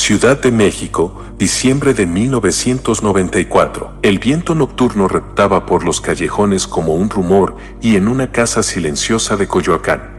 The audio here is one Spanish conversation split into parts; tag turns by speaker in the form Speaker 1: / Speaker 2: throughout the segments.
Speaker 1: Ciudad de México, diciembre de 1994. El viento nocturno reptaba por los callejones como un rumor y en una casa silenciosa de Coyoacán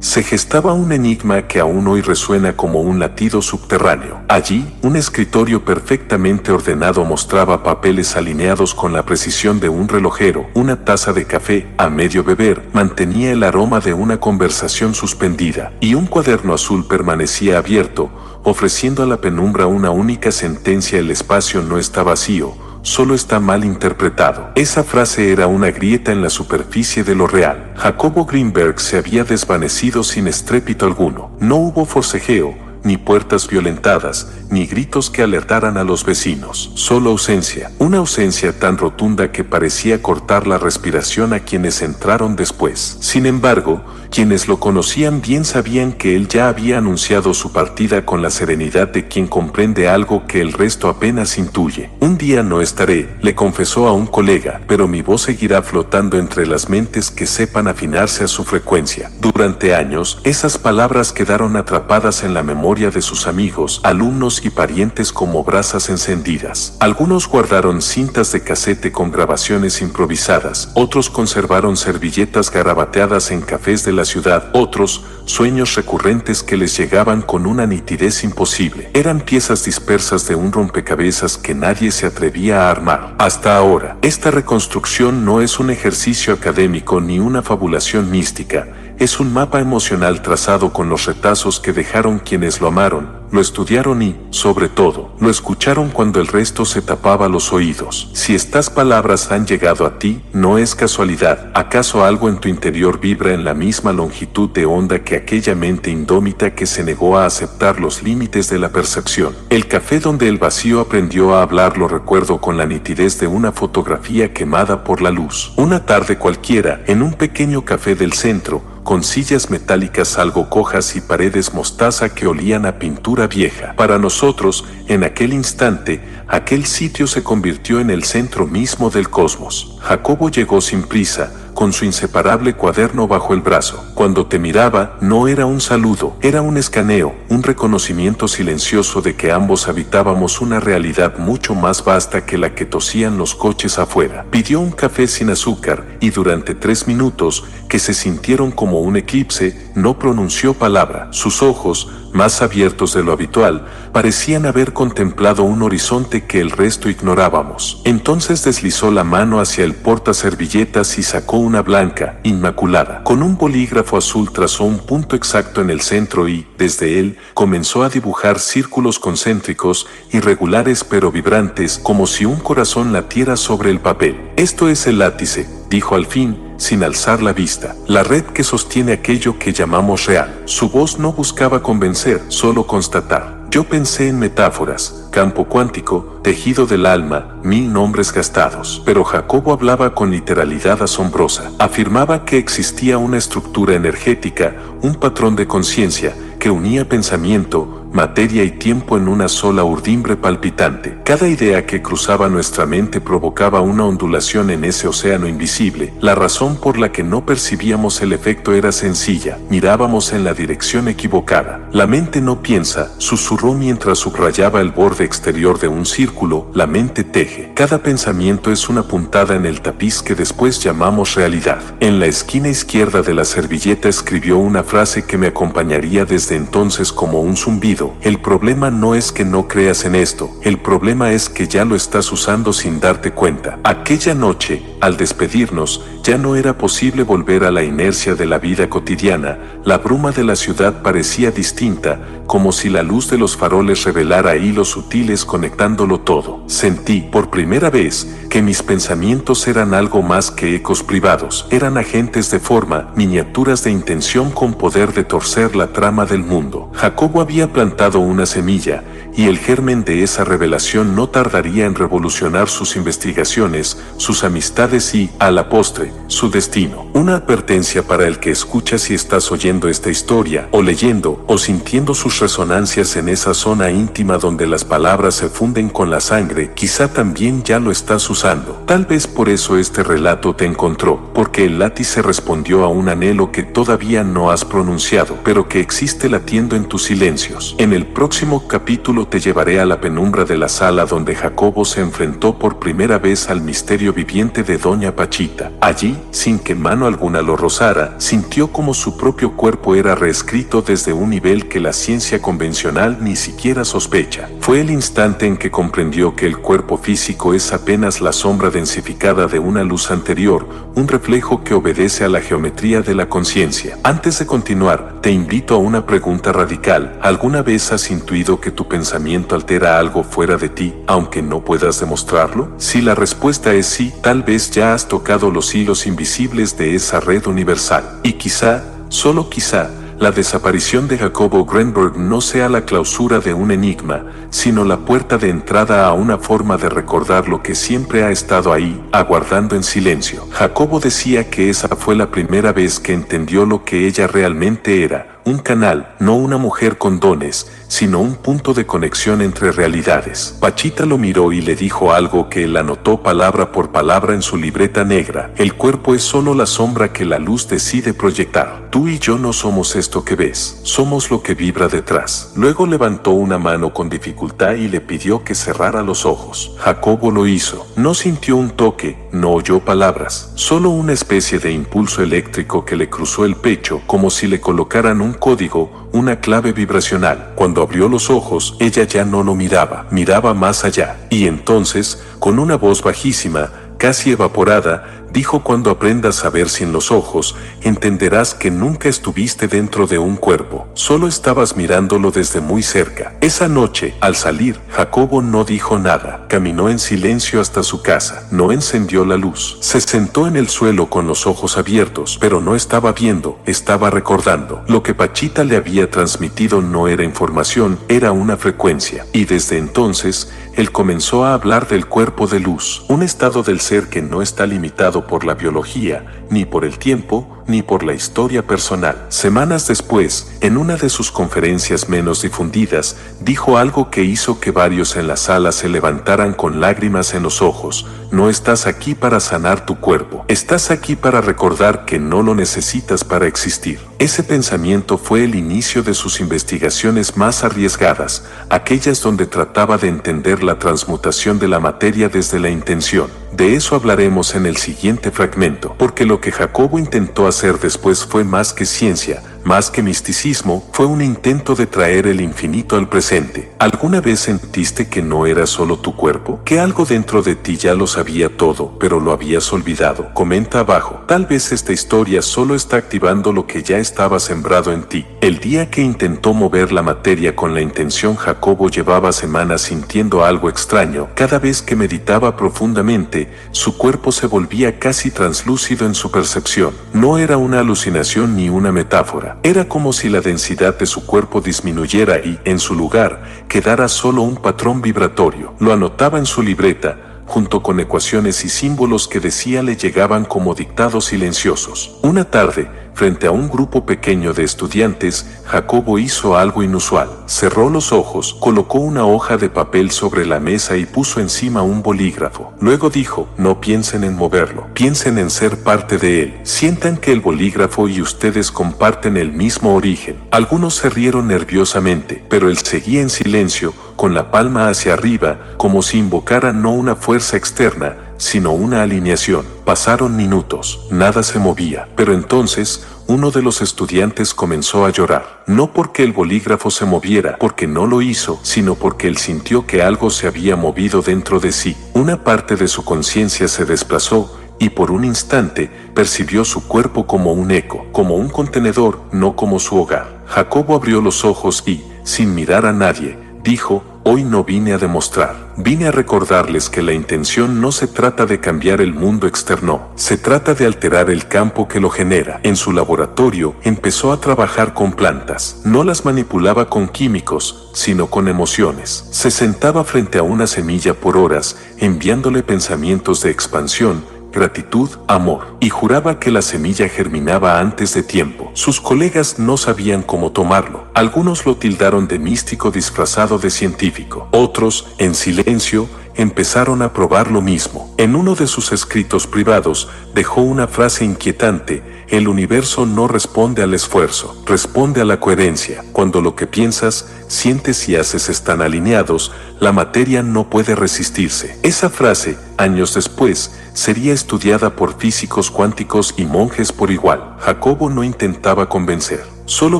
Speaker 1: se gestaba un enigma que aún hoy resuena como un latido subterráneo. Allí, un escritorio perfectamente ordenado mostraba papeles alineados con la precisión de un relojero. Una taza de café, a medio beber, mantenía el aroma de una conversación suspendida, y un cuaderno azul permanecía abierto, ofreciendo a la penumbra una única sentencia: el espacio no está vacío, solo está mal interpretado. Esa frase era una grieta en la superficie de lo real. Jacobo Greenberg se había desvanecido sin estrépito alguno. No hubo forcejeo, ni puertas violentadas, ni gritos que alertaran a los vecinos. Solo ausencia. Una ausencia tan rotunda que parecía cortar la respiración a quienes entraron después. Sin embargo, quienes lo conocían bien sabían que él ya había anunciado su partida con la serenidad de quien comprende algo que el resto apenas intuye. Un día no estaré, le confesó a un colega, pero mi voz seguirá flotando entre las mentes que sepan afinarse a su frecuencia. Durante años, esas palabras quedaron atrapadas en la memoria de sus amigos, alumnos y parientes como brasas encendidas. Algunos guardaron cintas de casete con grabaciones improvisadas, otros conservaron servilletas garabateadas en cafés de la ciudad, otros, sueños recurrentes que les llegaban con una nitidez imposible. Eran piezas dispersas de un rompecabezas que nadie se atrevía a armar. Hasta ahora, esta reconstrucción no es un ejercicio académico ni una fabulación mística, es un mapa emocional trazado con los retazos que dejaron quienes lo amaron, lo estudiaron y, sobre todo, lo escucharon cuando el resto se tapaba los oídos. Si estas palabras han llegado a ti, no es casualidad. ¿Acaso algo en tu interior vibra en la misma longitud de onda que aquella mente indómita que se negó a aceptar los límites de la percepción? El café donde el vacío aprendió a hablar lo recuerdo con la nitidez de una fotografía quemada por la luz. Una tarde cualquiera, en un pequeño café del centro, con sillas metálicas algo cojas y paredes mostaza que olían a pintura vieja. Para nosotros, en aquel instante, aquel sitio se convirtió en el centro mismo del cosmos. Jacobo llegó sin prisa, con su inseparable cuaderno bajo el brazo. Cuando te miraba, no era un saludo, era un escaneo, un reconocimiento silencioso de que ambos habitábamos una realidad mucho más vasta que la que tosían los coches afuera. Pidió un café sin azúcar, y durante 3 minutos, que se sintieron como un eclipse, no pronunció palabra. Sus ojos, más abiertos de lo habitual, parecían haber contemplado un horizonte que el resto ignorábamos. Entonces deslizó la mano hacia el portaservilletas y sacó una blanca, inmaculada. Con un bolígrafo azul trazó un punto exacto en el centro y, desde él, comenzó a dibujar círculos concéntricos, irregulares pero vibrantes, como si un corazón latiera sobre el papel. Esto es el látice, dijo al fin, sin alzar la vista. La red que sostiene aquello que llamamos real. Su voz no buscaba convencer, solo constatar. Yo pensé en metáforas, campo cuántico, tejido del alma, 1000 nombres gastados. Pero Jacobo hablaba con literalidad asombrosa. Afirmaba que existía una estructura energética, un patrón de conciencia, que unía pensamiento, materia y tiempo en una sola urdimbre palpitante. Cada idea que cruzaba nuestra mente provocaba una ondulación en ese océano invisible. La razón por la que no percibíamos el efecto era sencilla: mirábamos en la dirección equivocada. La mente no piensa, susurró mientras subrayaba el borde exterior de un círculo. La mente teje. Cada pensamiento es una puntada en el tapiz que después llamamos realidad. En la esquina izquierda de la servilleta escribió una frase que me acompañaría desde entonces como un zumbido: el problema no es que no creas en esto, el problema es que ya lo estás usando sin darte cuenta. Aquella noche, al despedirnos, ya no era posible volver a la inercia de la vida cotidiana. La bruma de la ciudad parecía distinta, como si la luz de los faroles revelara hilos sutiles conectándolo todo. Sentí, por primera vez, que mis pensamientos eran algo más que ecos privados. Eran agentes de forma, miniaturas de intención con poder de torcer la trama del mundo. Jacobo había plantado una semilla, y el germen de esa revelación no tardaría en revolucionar sus investigaciones, sus amistades y, a la postre, su destino. Una advertencia para el que escucha: si estás oyendo esta historia, o leyendo, o sintiendo sus resonancias en esa zona íntima donde las palabras se funden con la sangre, quizá también ya lo estás usando. Tal vez por eso este relato te encontró, porque el látice respondió a un anhelo que todavía no has pronunciado, pero que existe latiendo en tus silencios. En el próximo capítulo Solo te llevaré a la penumbra de la sala donde Jacobo se enfrentó por primera vez al misterio viviente de Doña Pachita. Allí, sin que mano alguna lo rozara, sintió como su propio cuerpo era reescrito desde un nivel que la ciencia convencional ni siquiera sospecha. Fue el instante en que comprendió que el cuerpo físico es apenas la sombra densificada de una luz anterior, un reflejo que obedece a la geometría de la conciencia. Antes de continuar, te invito a una pregunta radical. ¿Alguna vez has intuido que tu pensamiento altera algo fuera de ti, aunque no puedas demostrarlo? Si la respuesta es sí, tal vez ya has tocado los hilos invisibles de esa red universal. Y quizá, solo quizá, la desaparición de Jacobo Greenberg no sea la clausura de un enigma, sino la puerta de entrada a una forma de recordar lo que siempre ha estado ahí, aguardando en silencio. Jacobo decía que esa fue la primera vez que entendió lo que ella realmente era. Un canal, no una mujer con dones, sino un punto de conexión entre realidades. Pachita lo miró y le dijo algo que él anotó palabra por palabra en su libreta negra. El cuerpo es solo la sombra que la luz decide proyectar. Tú y yo no somos esto que ves, somos lo que vibra detrás. Luego levantó una mano con dificultad y le pidió que cerrara los ojos. Jacobo lo hizo. No sintió un toque, no oyó palabras, solo una especie de impulso eléctrico que le cruzó el pecho, como si le colocaran un código, una clave vibracional. Cuando abrió los ojos, ella ya no lo miraba, miraba más allá. Y entonces, con una voz bajísima, casi evaporada, dijo: cuando aprendas a ver sin los ojos, entenderás que nunca estuviste dentro de un cuerpo, solo estabas mirándolo desde muy cerca. Esa noche, al salir, Jacobo no dijo nada, caminó en silencio hasta su casa, no encendió la luz, se sentó en el suelo con los ojos abiertos, pero no estaba viendo, estaba recordando. Lo que Pachita le había transmitido no era información, era una frecuencia, y desde entonces, él comenzó a hablar del cuerpo de luz, un estado del ser que no está limitado por la biología, ni por el tiempo, ni por la historia personal. Semanas después, en una de sus conferencias menos difundidas, dijo algo que hizo que varios en la sala se levantaran con lágrimas en los ojos: no estás aquí para sanar tu cuerpo, estás aquí para recordar que no lo necesitas para existir. Ese pensamiento fue el inicio de sus investigaciones más arriesgadas, aquellas donde trataba de entender la transmutación de la materia desde la intención. De eso hablaremos en el siguiente fragmento, porque lo que Jacobo intentó hacer después fue más que ciencia, más que misticismo, fue un intento de traer el infinito al presente. ¿Alguna vez sentiste que no era solo tu cuerpo? Que algo dentro de ti ya lo sabía todo, pero lo habías olvidado. Comenta abajo. Tal vez esta historia solo está activando lo que ya estaba sembrado en ti. El día que intentó mover la materia con la intención, Jacobo llevaba semanas sintiendo algo extraño. Cada vez que meditaba profundamente, su cuerpo se volvía casi translúcido en su percepción. No era una alucinación ni una metáfora. Era como si la densidad de su cuerpo disminuyera y, en su lugar, quedara solo un patrón vibratorio. Lo anotaba en su libreta, junto con ecuaciones y símbolos que decía le llegaban como dictados silenciosos. Una tarde, frente a un grupo pequeño de estudiantes, Jacobo hizo algo inusual. Cerró los ojos, colocó una hoja de papel sobre la mesa y puso encima un bolígrafo. Luego dijo: no piensen en moverlo, piensen en ser parte de él. Sientan que el bolígrafo y ustedes comparten el mismo origen. Algunos se rieron nerviosamente, pero él seguía en silencio, con la palma hacia arriba, como si invocara no una fuerza externa, sino una alineación. Pasaron minutos, nada se movía, pero entonces, uno de los estudiantes comenzó a llorar. No porque el bolígrafo se moviera, porque no lo hizo, sino porque él sintió que algo se había movido dentro de sí. Una parte de su conciencia se desplazó, y por un instante, percibió su cuerpo como un eco, como un contenedor, no como su hogar. Jacobo abrió los ojos y, sin mirar a nadie, dijo: hoy no vine a demostrar, vine a recordarles que la intención no se trata de cambiar el mundo externo, se trata de alterar el campo que lo genera. En su laboratorio empezó a trabajar con plantas, no las manipulaba con químicos, sino con emociones. Se sentaba frente a una semilla por horas, enviándole pensamientos de expansión, gratitud, amor, y juraba que la semilla germinaba antes de tiempo. Sus colegas no sabían cómo tomarlo. Algunos lo tildaron de místico disfrazado de científico. Otros, en silencio, empezaron a probar lo mismo. En uno de sus escritos privados, dejó una frase inquietante: El universo no responde al esfuerzo, responde a la coherencia. Cuando lo que piensas, sientes y haces están alineados, la materia no puede resistirse. Esa frase, años después, sería estudiada por físicos cuánticos y monjes por igual. Jacobo no intentaba convencer, solo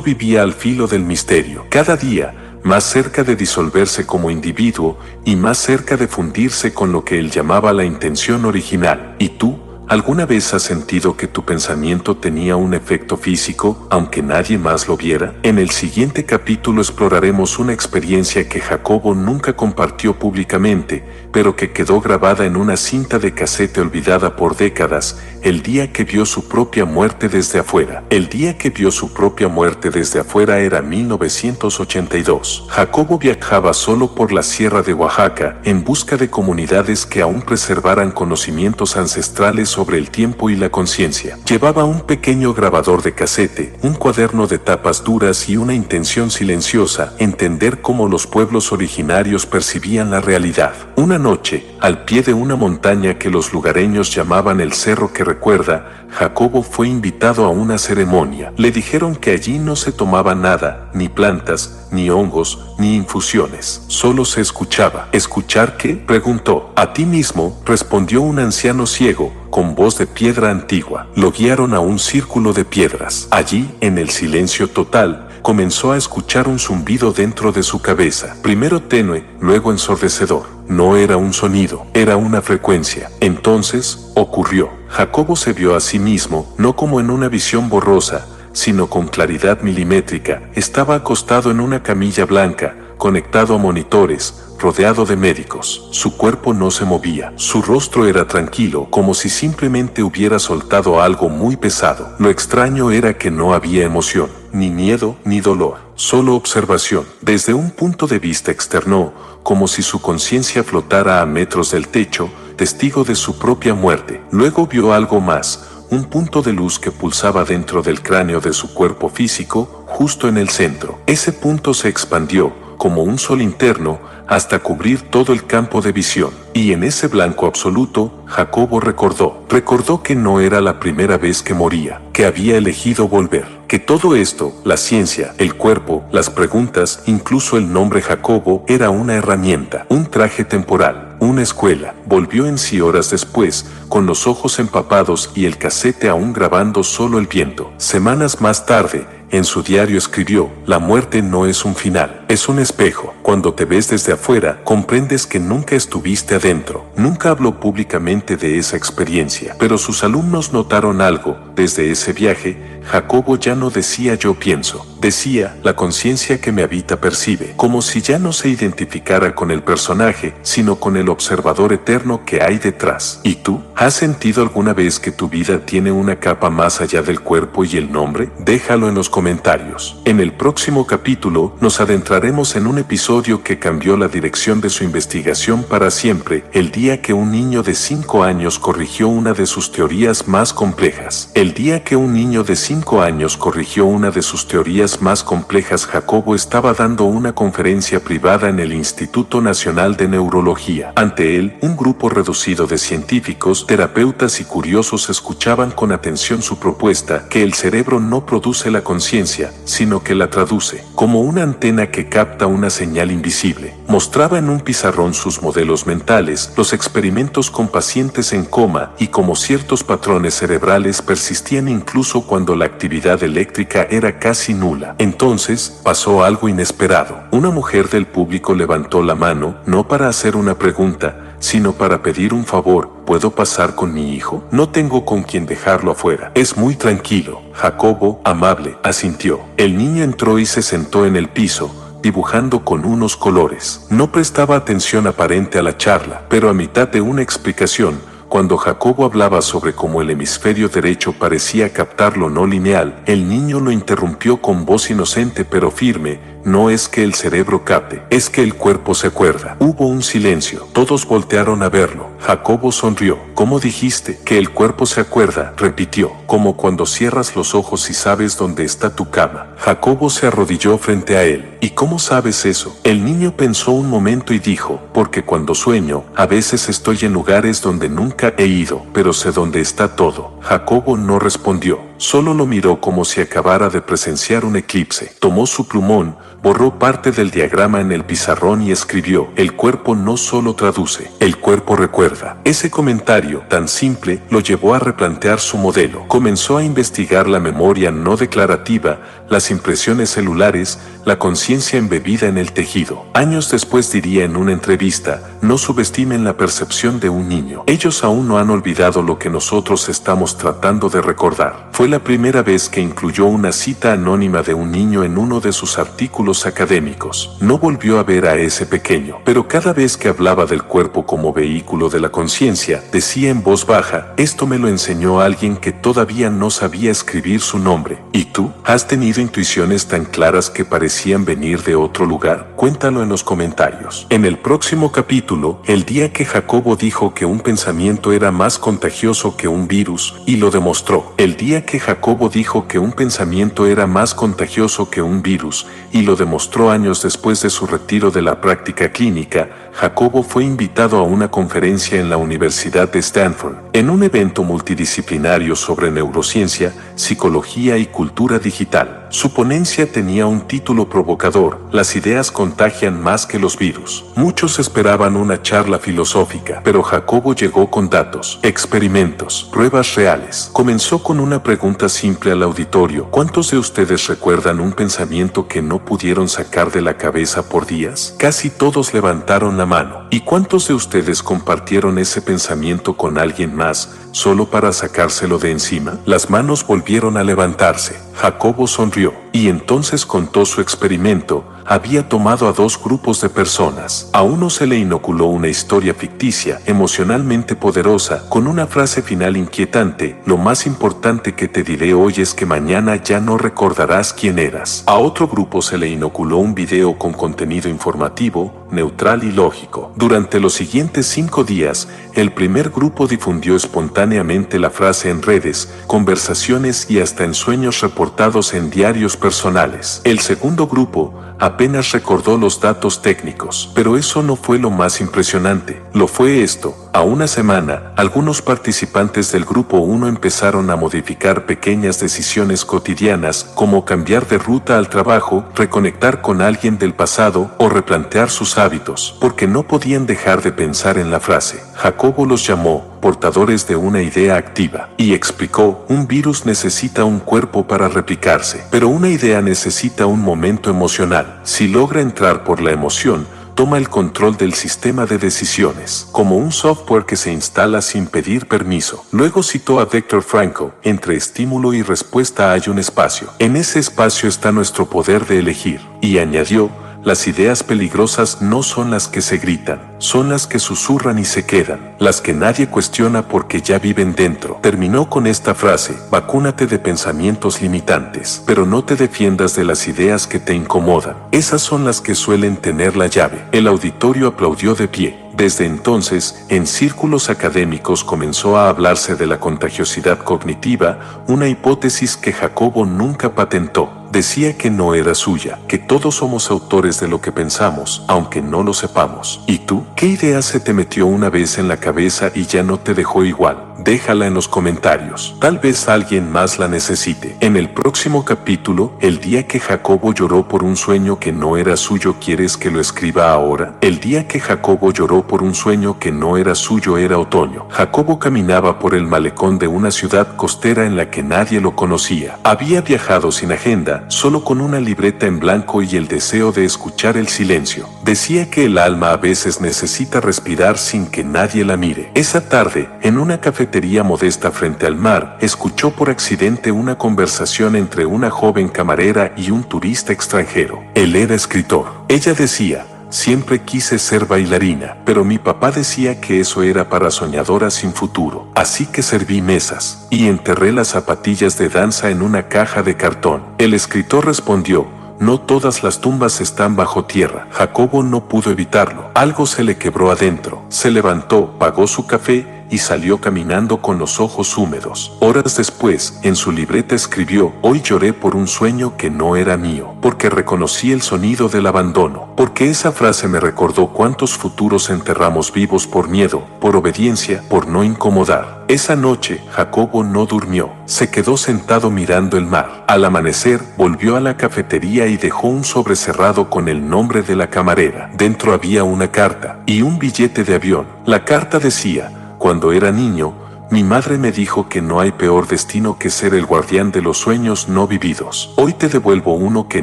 Speaker 1: vivía al filo del misterio. Cada día, más cerca de disolverse como individuo y más cerca de fundirse con lo que él llamaba la intención original. ¿Y tú? ¿Alguna vez has sentido que tu pensamiento tenía un efecto físico, aunque nadie más lo viera? En el siguiente capítulo exploraremos una experiencia que Jacobo nunca compartió públicamente, pero que quedó grabada en una cinta de casete olvidada por décadas, el día que vio su propia muerte desde afuera. El día que vio su propia muerte desde afuera era 1982. Jacobo viajaba solo por la sierra de Oaxaca en busca de comunidades que aún preservaran conocimientos ancestrales sobre el tiempo y la conciencia. Llevaba un pequeño grabador de casete, un cuaderno de tapas duras y una intención silenciosa: entender cómo los pueblos originarios percibían la realidad. Una noche, al pie de una montaña que los lugareños llamaban el Cerro que Recuerda, Jacobo fue invitado a una ceremonia. Le dijeron que allí no se tomaba nada, ni plantas, ni hongos, ni infusiones. Solo se escuchaba. ¿Escuchar qué?, preguntó. A ti mismo, respondió un anciano ciego, con voz de piedra antigua. Lo guiaron a un círculo de piedras. Allí, en el silencio total, comenzó a escuchar un zumbido dentro de su cabeza. Primero tenue, luego ensordecedor. No era un sonido, era una frecuencia. Entonces, ocurrió. Jacobo se vio a sí mismo, no como en una visión borrosa, sino con claridad milimétrica. Estaba acostado en una camilla blanca, conectado a monitores, rodeado de médicos. Su cuerpo no se movía. Su rostro era tranquilo, como si simplemente hubiera soltado algo muy pesado. Lo extraño era que no había emoción, ni miedo, ni dolor, solo observación. Desde un punto de vista externo, como si su conciencia flotara a metros del techo, testigo de su propia muerte. Luego vio algo más, un punto de luz que pulsaba dentro del cráneo de su cuerpo físico, justo en el centro. Ese punto se expandió, como un sol interno, hasta cubrir todo el campo de visión. Y en ese blanco absoluto, Jacobo recordó que no era la primera vez que moría, que había elegido volver, que todo esto, la ciencia, el cuerpo, las preguntas, incluso el nombre Jacobo, era una herramienta, un traje temporal, una escuela. Volvió en sí horas después, con los ojos empapados y el casete aún grabando solo el viento. Semanas más tarde, en su diario escribió: la muerte no es un final, es un espejo. Cuando te ves desde afuera, comprendes que nunca estuviste adentro. Nunca habló públicamente de esa experiencia, pero sus alumnos notaron algo. Desde ese viaje, Jacobo ya no decía yo pienso, decía la conciencia que me habita percibe, como si ya no se identificara con el personaje, sino con el observador eterno que hay detrás. ¿Y tú? ¿Has sentido alguna vez que tu vida tiene una capa más allá del cuerpo y el nombre? Déjalo en los comentarios. En el próximo capítulo nos adentraremos en un episodio que cambió la dirección de su investigación para siempre, el día que un niño de 5 años corrigió una de sus teorías más complejas. El día que un niño de 5 años corrigió una de sus teorías más complejas, Jacobo estaba dando una conferencia privada en el Instituto Nacional de Neurología. Ante él, un grupo reducido de científicos, terapeutas y curiosos escuchaban con atención su propuesta, que el cerebro no produce la conciencia, sino que la traduce, como una antena que capta una señal invisible. Mostraba en un pizarrón sus modelos mentales, los experimentos con pacientes en coma y cómo ciertos patrones cerebrales persistían incluso cuando la actividad eléctrica era casi nula. Entonces, pasó algo inesperado. Una mujer del público levantó la mano, no para hacer una pregunta, sino para pedir un favor. ¿Puedo pasar con mi hijo? No tengo con quien dejarlo afuera. Es muy tranquilo. Jacobo, amable, asintió. El niño entró y se sentó en el piso, dibujando con unos colores. No prestaba atención aparente a la charla, pero a mitad de una explicación, cuando Jacobo hablaba sobre cómo el hemisferio derecho parecía captar lo no lineal, el niño lo interrumpió con voz inocente pero firme: no es que el cerebro capte, es que el cuerpo se acuerda. Hubo un silencio. Todos voltearon a verlo. Jacobo sonrió. ¿Cómo dijiste? Que el cuerpo se acuerda, repitió, como cuando cierras los ojos y sabes dónde está tu cama. Jacobo se arrodilló frente a él. ¿Y cómo sabes eso? El niño pensó un momento y dijo: porque cuando sueño, a veces estoy en lugares donde nunca he ido, pero sé dónde está todo. Jacobo no respondió, solo lo miró como si acabara de presenciar un eclipse. Tomó su plumón, borró parte del diagrama en el pizarrón y escribió: el cuerpo no solo traduce, el cuerpo recuerda. Ese comentario tan simple lo llevó a replantear su modelo. Comenzó a investigar la memoria no declarativa, las impresiones celulares, la conciencia embebida en el tejido. Años después diría en una entrevista: no subestimen la percepción de un niño. Ellos aún no han olvidado lo que nosotros estamos tratando de recordar. Fue la primera vez que incluyó una cita anónima de un niño en uno de sus artículos académicos. No volvió a ver a ese pequeño, pero cada vez que hablaba del cuerpo como vehículo de la conciencia, decía en voz baja: esto me lo enseñó alguien que todavía no sabía escribir su nombre. ¿Y tú? ¿Has tenido intuiciones tan claras que parecían venir de otro lugar? Cuéntalo en los comentarios. En el próximo capítulo, el día que Jacobo dijo que un pensamiento era más contagioso que un virus, y lo demostró. El día que Jacobo dijo que un pensamiento era más contagioso que un virus, y lo demostró años después de su retiro de la práctica clínica, Jacobo fue invitado a una conferencia en la Universidad de Stanford, en un evento multidisciplinario sobre neurociencia, psicología y cultura digital. Su ponencia tenía un título provocador: las ideas contagian más que los virus. Muchos esperaban una charla filosófica, pero Jacobo llegó con datos, experimentos, pruebas reales. Comenzó con una pregunta simple al auditorio: ¿cuántos de ustedes recuerdan un pensamiento que no pudieron sacar de la cabeza por días? Casi todos levantaron la mano. ¿Y cuántos de ustedes compartieron ese pensamiento con alguien más, solo para sacárselo de encima? Las manos volvieron a levantarse. Jacobo sonrió, y entonces contó su experimento. Había tomado a dos grupos de personas. A uno se le inoculó una historia ficticia, emocionalmente poderosa, con una frase final inquietante: lo más importante que te diré hoy es que mañana ya no recordarás quién eras. A otro grupo se le inoculó un video con contenido informativo, neutral y lógico. Durante los siguientes 5 días, el primer grupo difundió espontáneamente la frase en redes, conversaciones y hasta en sueños reportados en diarios personales. El segundo grupo apenas recordó los datos técnicos, pero eso no fue lo más impresionante. Lo fue esto: a una semana, algunos participantes del grupo 1 empezaron a modificar pequeñas decisiones cotidianas, como cambiar de ruta al trabajo, reconectar con alguien del pasado o replantear sus hábitos, porque no podían dejar de pensar en la frase. Jacobo los llamó portadores de una idea activa, y explicó: un virus necesita un cuerpo para replicarse, pero una idea necesita un momento emocional. Si logra entrar por la emoción, toma el control del sistema de decisiones, como un software que se instala sin pedir permiso. Luego citó a Viktor Frankl: entre estímulo y respuesta hay un espacio. En ese espacio está nuestro poder de elegir. Y añadió: las ideas peligrosas no son las que se gritan, son las que susurran y se quedan, las que nadie cuestiona porque ya viven dentro. Terminó con esta frase: vacúnate de pensamientos limitantes, pero no te defiendas de las ideas que te incomodan. Esas son las que suelen tener la llave. El auditorio aplaudió de pie. Desde entonces, en círculos académicos comenzó a hablarse de la contagiosidad cognitiva, una hipótesis que Jacobo nunca patentó. Decía que no era suya, que todos somos autores de lo que pensamos, aunque no lo sepamos. ¿Y tú? ¿Qué idea se te metió una vez en la cabeza y ya no te dejó igual? Déjala en los comentarios. Tal vez alguien más la necesite. En el próximo capítulo, el día que Jacobo lloró por un sueño que no era suyo. ¿Quieres que lo escriba ahora? El día que Jacobo lloró por un sueño que no era suyo era otoño. Jacobo caminaba por el malecón de una ciudad costera en la que nadie lo conocía. Había viajado sin agenda, solo con una libreta en blanco y el deseo de escuchar el silencio. Decía que el alma a veces necesita respirar sin que nadie la mire. Esa tarde, en una cafetería modesta frente al mar, escuchó por accidente una conversación entre una joven camarera y un turista extranjero. Él era escritor. Ella decía: siempre quise ser bailarina, pero mi papá decía que eso era para soñadoras sin futuro. Así que serví mesas y enterré las zapatillas de danza en una caja de cartón. El escritor respondió: no todas las tumbas están bajo tierra. Jacobo no pudo evitarlo. Algo se le quebró adentro. Se levantó, pagó su café y salió caminando con los ojos húmedos. Horas después, en su libreta escribió: hoy lloré por un sueño que no era mío, porque reconocí el sonido del abandono, porque esa frase me recordó cuántos futuros enterramos vivos por miedo, por obediencia, por no incomodar. Esa noche, Jacobo no durmió, se quedó sentado mirando el mar. Al amanecer, volvió a la cafetería y dejó un sobre cerrado con el nombre de la camarera. Dentro había una carta y un billete de avión. La carta decía: cuando era niño, mi madre me dijo que no hay peor destino que ser el guardián de los sueños no vividos. Hoy te devuelvo uno que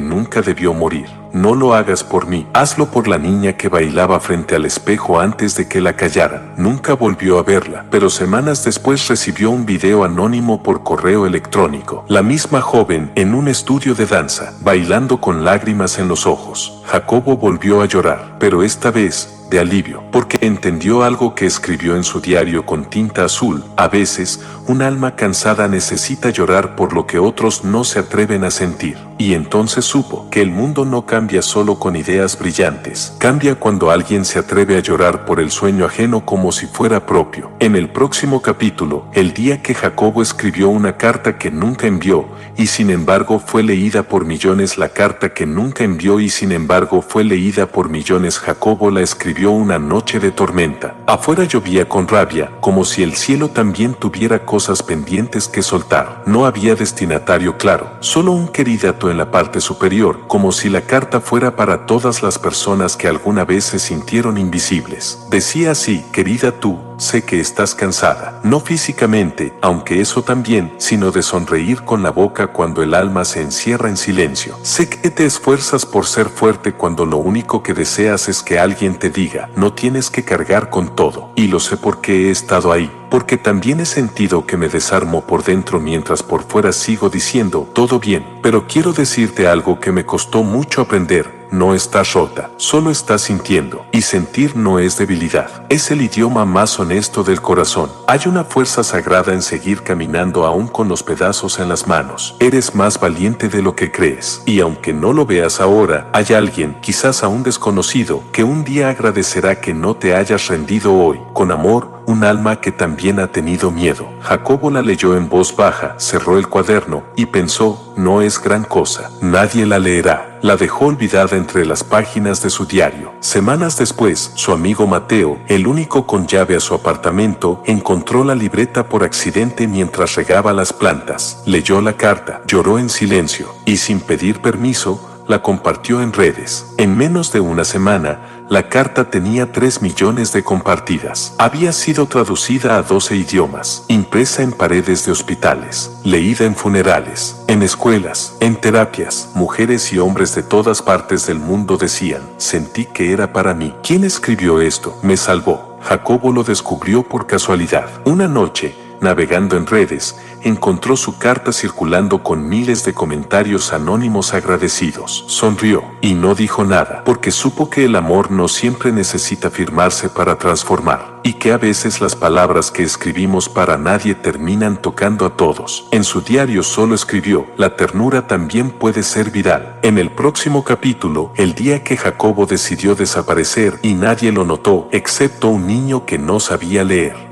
Speaker 1: nunca debió morir. No lo hagas por mí, hazlo por la niña que bailaba frente al espejo antes de que la callaran. Nunca volvió a verla, pero semanas después recibió un video anónimo por correo electrónico. La misma joven en un estudio de danza, bailando con lágrimas en los ojos. Jacobo volvió a llorar, pero esta vez de alivio, porque entendió algo que escribió en su diario con tinta azul. A veces, un alma cansada necesita llorar por lo que otros no se atreven a sentir. Y entonces supo que el mundo no cambia solo con ideas brillantes, cambia cuando alguien se atreve a llorar por el sueño ajeno como si fuera propio. En el próximo capítulo, el día que Jacobo escribió una carta que nunca envió, y sin embargo fue leída por millones. La carta que nunca envió y sin embargo fue leída por millones. Jacobo la escribió una noche de tormenta. Afuera llovía con rabia, como si el cielo también tuviera cosas pendientes que soltar. No había destinatario claro, solo un queridato en la parte superior, como si la carta fuera para todas las personas que alguna vez se sintieron invisibles. Decía así: querida tú, sé que estás cansada, no físicamente, aunque eso también, sino de sonreír con la boca cuando el alma se encierra en silencio. Sé que te esfuerzas por ser fuerte cuando lo único que deseas es que alguien te diga: no tienes que cargar con todo. Y lo sé porque he estado ahí, porque también he sentido que me desarmo por dentro mientras por fuera sigo diciendo: todo bien. Pero quiero decirte algo que me costó mucho aprender: no estás rota, solo estás sintiendo. Y sentir no es debilidad, es el idioma más honesto del corazón. Hay una fuerza sagrada en seguir caminando aún con los pedazos en las manos. Eres más valiente de lo que crees. Y aunque no lo veas ahora, hay alguien, quizás aún desconocido, que un día agradecerá que no te hayas rendido hoy. Con amor, un alma que también ha tenido miedo. Jacobo la leyó en voz baja, cerró el cuaderno y pensó: no es gran cosa, nadie la leerá. La dejó olvidada entre las páginas de su diario. Semanas después, su amigo Mateo, el único con llave a su apartamento, encontró la libreta por accidente mientras regaba las plantas. Leyó la carta, lloró en silencio y sin pedir permiso, la compartió en redes. En menos de una semana, la carta tenía 3 millones de compartidas. Había sido traducida a 12 idiomas, impresa en paredes de hospitales, leída en funerales, en escuelas, en terapias. Mujeres y hombres de todas partes del mundo decían: sentí que era para mí. ¿Quién escribió esto? Me salvó. Jacobo lo descubrió por casualidad. Una noche, navegando en redes, encontró su carta circulando con miles de comentarios anónimos agradecidos. Sonrió y no dijo nada, porque supo que el amor no siempre necesita firmarse para transformar, y que a veces las palabras que escribimos para nadie terminan tocando a todos. En su diario solo escribió: la ternura también puede ser viral. En el próximo capítulo, el día que Jacobo decidió desaparecer y nadie lo notó, excepto un niño que no sabía leer.